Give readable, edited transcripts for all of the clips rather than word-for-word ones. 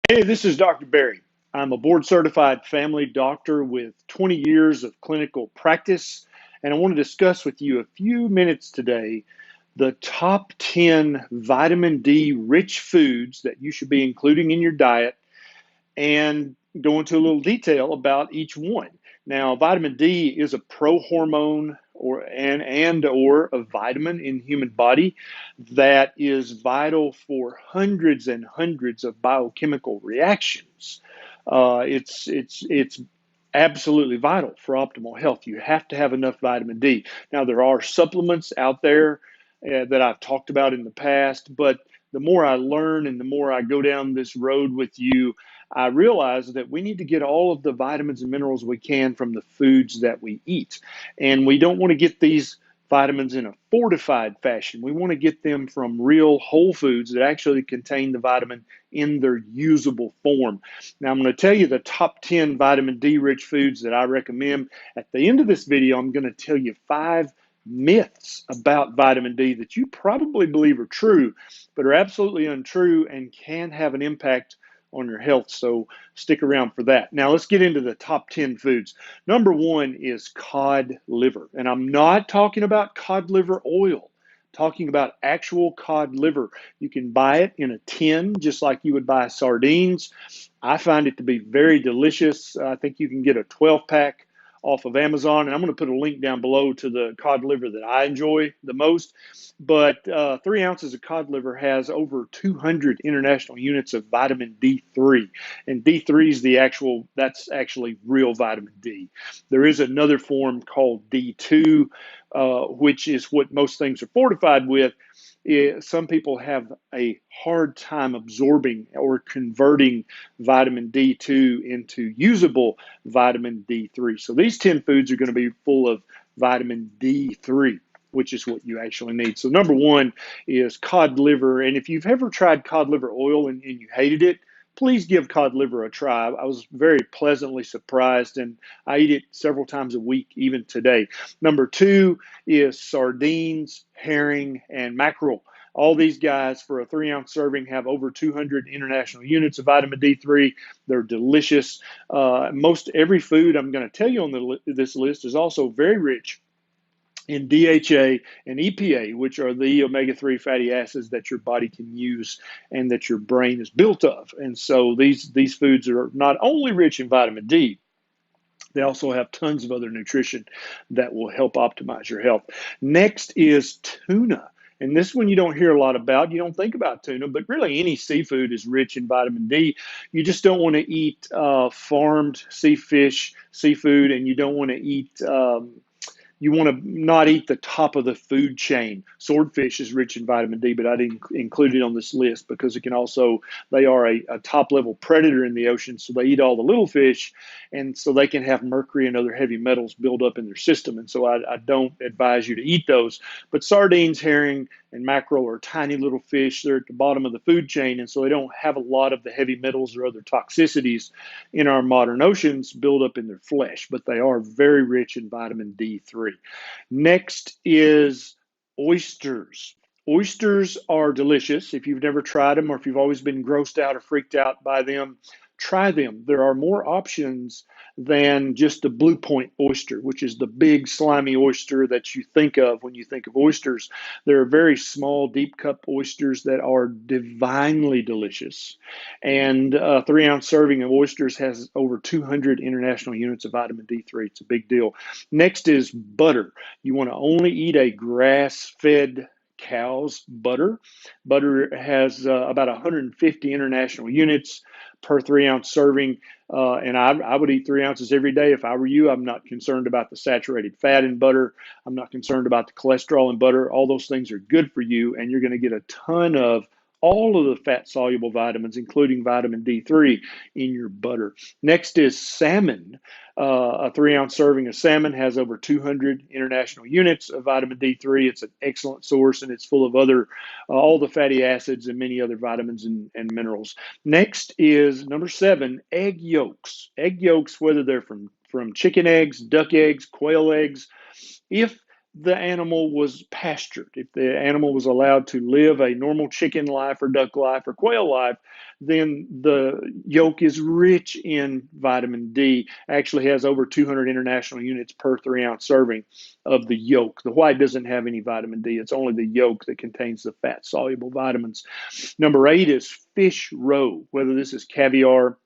Hey, this is Dr. Barry. I'm a board certified family doctor with 20 years of clinical practice, and I want to discuss with you a few minutes today the top 10 vitamin D rich foods that you should be including in your diet and go into a little detail about each one. Now, vitamin D is a prohormone or a vitamin in human body that is vital for hundreds and hundreds of biochemical reactions. It's absolutely vital for optimal health. You have to have enough vitamin D. Now, there are supplements out there that I've talked about in the past, but the more I learn and the more I go down this road with you, I realize that we need to get all of the vitamins and minerals we can from the foods that we eat. And we don't want to get these vitamins in a fortified fashion. We want to get them from real whole foods that actually contain the vitamin in their usable form. Now, I'm going to tell you the top 10 vitamin D rich foods that I recommend. At the end of this video, I'm going to tell you 5 myths about vitamin D that you probably believe are true, but are absolutely untrue and can have an impact on your health. So stick around for that. Now let's get into the top 10 foods. Number one is cod liver. And I'm not talking about cod liver oil. I'm talking about actual cod liver. You can buy it in a tin just like you would buy sardines. I find it to be very delicious. I think you can get a 12-pack off of Amazon, and I'm going to put a link down below to the cod liver that I enjoy the most. But 3 ounces of cod liver has over 200 international units of vitamin D3, and D3 is that's actually real vitamin D. There is another form called D2, which is what most things are fortified with. Some people have a hard time absorbing or converting vitamin D2 into usable vitamin D3. So these 10 foods are going to be full of vitamin D3, which is what you actually need. So number one is cod liver. And if you've ever tried cod liver oil and you hated it, please give cod liver a try. I was very pleasantly surprised, and I eat it several times a week, even today. Number two is sardines, herring, and mackerel. All these guys, for a 3 ounce serving, have over 200 international units of vitamin D3. They're delicious. Most every food I'm going to tell you on this list is also very rich in DHA and EPA, which are the omega-3 fatty acids that your body can use and that your brain is built of. And so these foods are not only rich in vitamin D, they also have tons of other nutrition that will help optimize your health. Next is tuna. And this one you don't hear a lot about. You don't think about tuna, but really any seafood is rich in vitamin D. You just don't want to eat farmed seafood, and you don't want to eat you want to not eat the top of the food chain. Swordfish is rich in vitamin D, but I didn't include it on this list because they are a top level predator in the ocean. So they eat all the little fish, and so they can have mercury and other heavy metals build up in their system. And so I don't advise you to eat those. But sardines, herring, and mackerel are tiny little fish. They're at the bottom of the food chain, and so they don't have a lot of the heavy metals or other toxicities in our modern oceans build up in their flesh, but they are very rich in vitamin D3. Next is oysters. Oysters are delicious. If you've never tried them, or if you've always been grossed out or freaked out by them, try them. There are more options than just the Blue Point oyster, which is the big slimy oyster that you think of when you think of oysters. There are very small, deep cup oysters that are divinely delicious. And a 3 ounce serving of oysters has over 200 international units of vitamin D3. It's a big deal. Next is butter. You want to only eat a grass-fed cow's butter. Butter has about 150 international units per 3 ounce serving. And I would eat 3 ounces every day if I were you. I'm not concerned about the saturated fat in butter. I'm not concerned about the cholesterol in butter. All those things are good for you, and you're going to get a ton of all of the fat soluble vitamins, including vitamin D3, in your butter. Next is salmon. A 3 ounce serving of salmon has over 200 international units of vitamin D3. It's an excellent source, and it's full of all the fatty acids and many other vitamins and minerals. Next is number 7, egg yolks. Egg yolks, whether they're from chicken eggs, duck eggs, quail eggs, if the animal was pastured, if the animal was allowed to live a normal chicken life or duck life or quail life, then the yolk is rich in vitamin D. Actually has over 200 international units per 3-ounce serving of the yolk. The white doesn't have any vitamin D. It's only the yolk that contains the fat-soluble vitamins. Number 8 is fish roe, whether this is caviar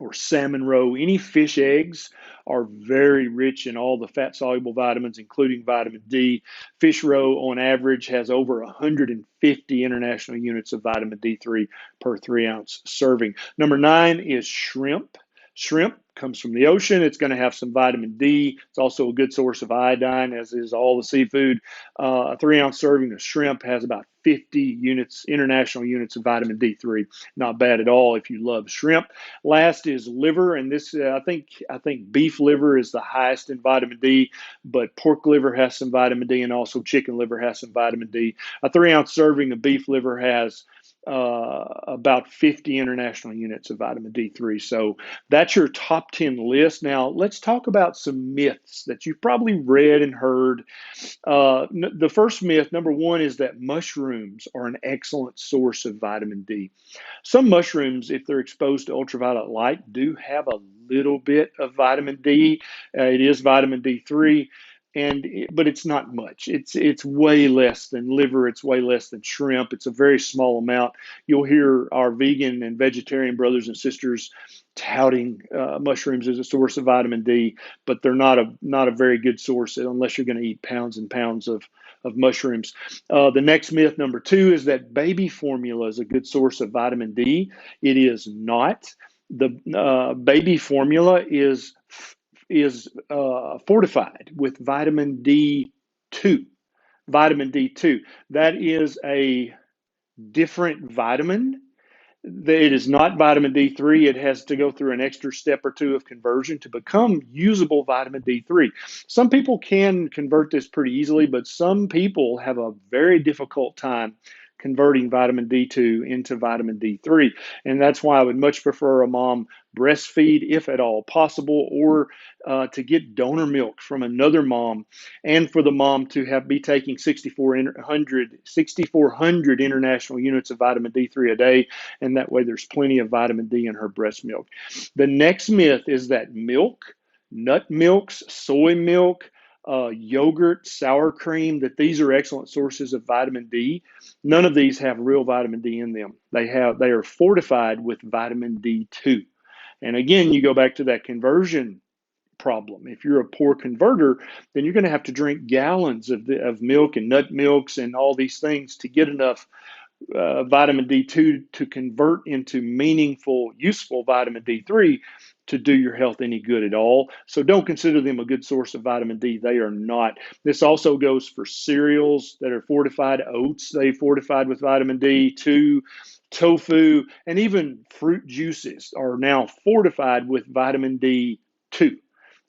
or salmon roe. Any fish eggs are very rich in all the fat-soluble vitamins, including vitamin D. Fish roe, on average, has over 150 international units of vitamin D3 per 3-ounce serving. Number 9 is shrimp. Shrimp comes from the ocean. It's going to have some vitamin D. It's also a good source of iodine, as is all the seafood. A 3-ounce serving of shrimp has about 50 units, international units of vitamin D3. Not bad at all if you love shrimp. Last is liver, and this I think beef liver is the highest in vitamin D, but pork liver has some vitamin D, and also chicken liver has some vitamin D. A 3-ounce serving of beef liver has about 50 international units of vitamin D3. So that's your top 10 list. Now, let's talk about some myths that you've probably read and heard. The first myth, number 1, is that mushrooms are an excellent source of vitamin D. Some mushrooms, if they're exposed to ultraviolet light, do have a little bit of vitamin D. It is vitamin D3. But it's not much. It's way less than liver. It's way less than shrimp. It's a very small amount. You'll hear our vegan and vegetarian brothers and sisters touting mushrooms as a source of vitamin D, but they're not a very good source unless you're going to eat pounds and pounds of mushrooms. The next myth, number 2, is that baby formula is a good source of vitamin D. It is not. The baby formula is fortified with vitamin D2. Vitamin D2. That is a different vitamin. It is not vitamin D3. It has to go through an extra step or two of conversion to become usable vitamin D3. Some people can convert this pretty easily, but some people have a very difficult time converting vitamin D2 into vitamin D3. And that's why I would much prefer a mom breastfeed, if at all possible, or to get donor milk from another mom, and for the mom to be taking 6,400 international units of vitamin D3 a day. And that way there's plenty of vitamin D in her breast milk. The next myth is that milk, nut milks, soy milk, yogurt, sour cream, that these are excellent sources of vitamin D. None of these have real vitamin D in them. They are fortified with vitamin D2. And again, you go back to that conversion problem. If you're a poor converter, then you're going to have to drink gallons of milk and nut milks and all these things to get enough vitamin D2 to convert into meaningful, useful vitamin D3 to do your health any good at all. So don't consider them a good source of vitamin D. They are not. This also goes for cereals that are fortified. Oats, they fortified with vitamin D2. Tofu, and even fruit juices are now fortified with vitamin D2.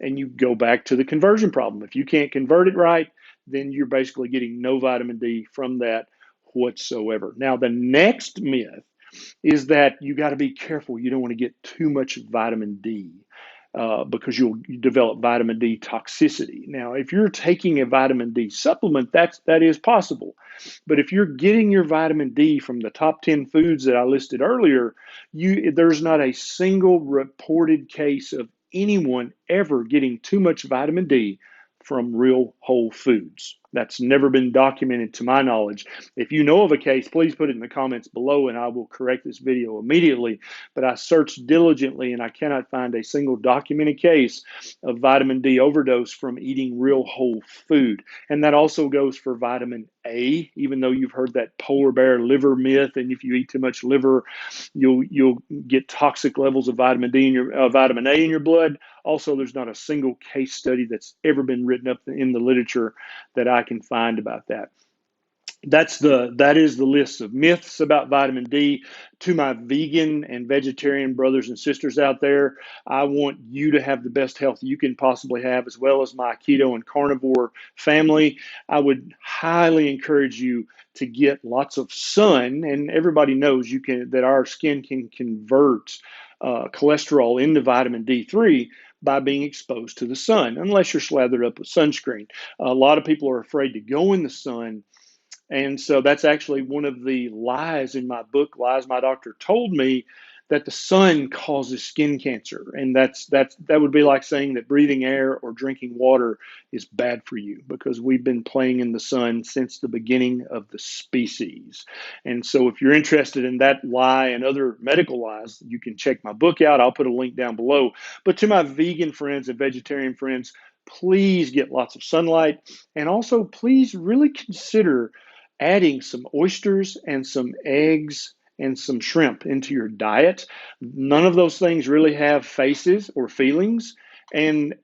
And you go back to the conversion problem. If you can't convert it right, then you're basically getting no vitamin D from that whatsoever. Now, the next myth is that you got to be careful. You don't want to get too much vitamin D because you develop vitamin D toxicity. Now, if you're taking a vitamin D supplement, that is possible. But if you're getting your vitamin D from the top 10 foods that I listed earlier, there's not a single reported case of anyone ever getting too much vitamin D from real whole foods. That's never been documented to my knowledge. If you know of a case, please put it in the comments below and I will correct this video immediately. But I searched diligently and I cannot find a single documented case of vitamin D overdose from eating real whole food. And that also goes for vitamin A, even though you've heard that polar bear liver myth, and if you eat too much liver, you'll get toxic levels of vitamin D in your vitamin A in your blood. Also, there's not a single case study that's ever been written up in the literature that I can find about that. That is the list of myths about vitamin D. To my vegan and vegetarian brothers and sisters out there, I want you to have the best health you can possibly have, as well as my keto and carnivore family. I would highly encourage you to get lots of sun, and everybody knows that our skin can convert cholesterol into vitamin D3, by being exposed to the sun, unless you're slathered up with sunscreen. A lot of people are afraid to go in the sun, and so that's actually one of the lies in my book, Lies My Doctor Told Me, that the sun causes skin cancer. And that would be like saying that breathing air or drinking water is bad for you, because we've been playing in the sun since the beginning of the species. And so if you're interested in that lie and other medical lies, you can check my book out. I'll put a link down below. But to my vegan friends and vegetarian friends, please get lots of sunlight, and also please really consider adding some oysters and some eggs and some shrimp into your diet. None of those things really have faces or feelings, and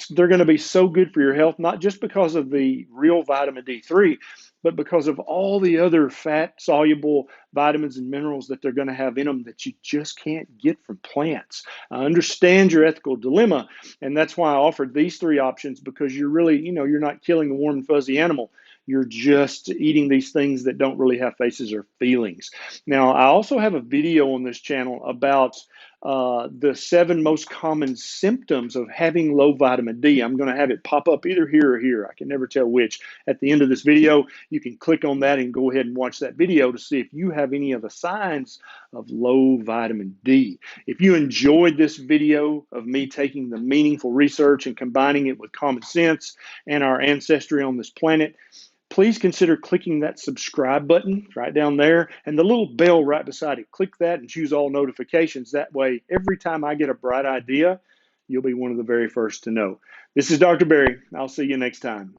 they're going to be so good for your health, not just because of the real vitamin D3, but because of all the other fat soluble vitamins and minerals that they're going to have in them that you just can't get from plants. I understand your ethical dilemma, and that's why I offered these three options, because you're really, you're not killing a warm and fuzzy animal. You're just eating these things that don't really have faces or feelings. Now, I also have a video on this channel about the 7 most common symptoms of having low vitamin D. I'm going to have it pop up either here or here. I can never tell which. At the end of this video, you can click on that and go ahead and watch that video to see if you have any of the signs of low vitamin D. If you enjoyed this video of me taking the meaningful research and combining it with common sense and our ancestry on this planet, please consider clicking that subscribe button right down there and the little bell right beside it. Click that and choose all notifications. That way, every time I get a bright idea, you'll be one of the very first to know. This is Dr. Berry. I'll see you next time.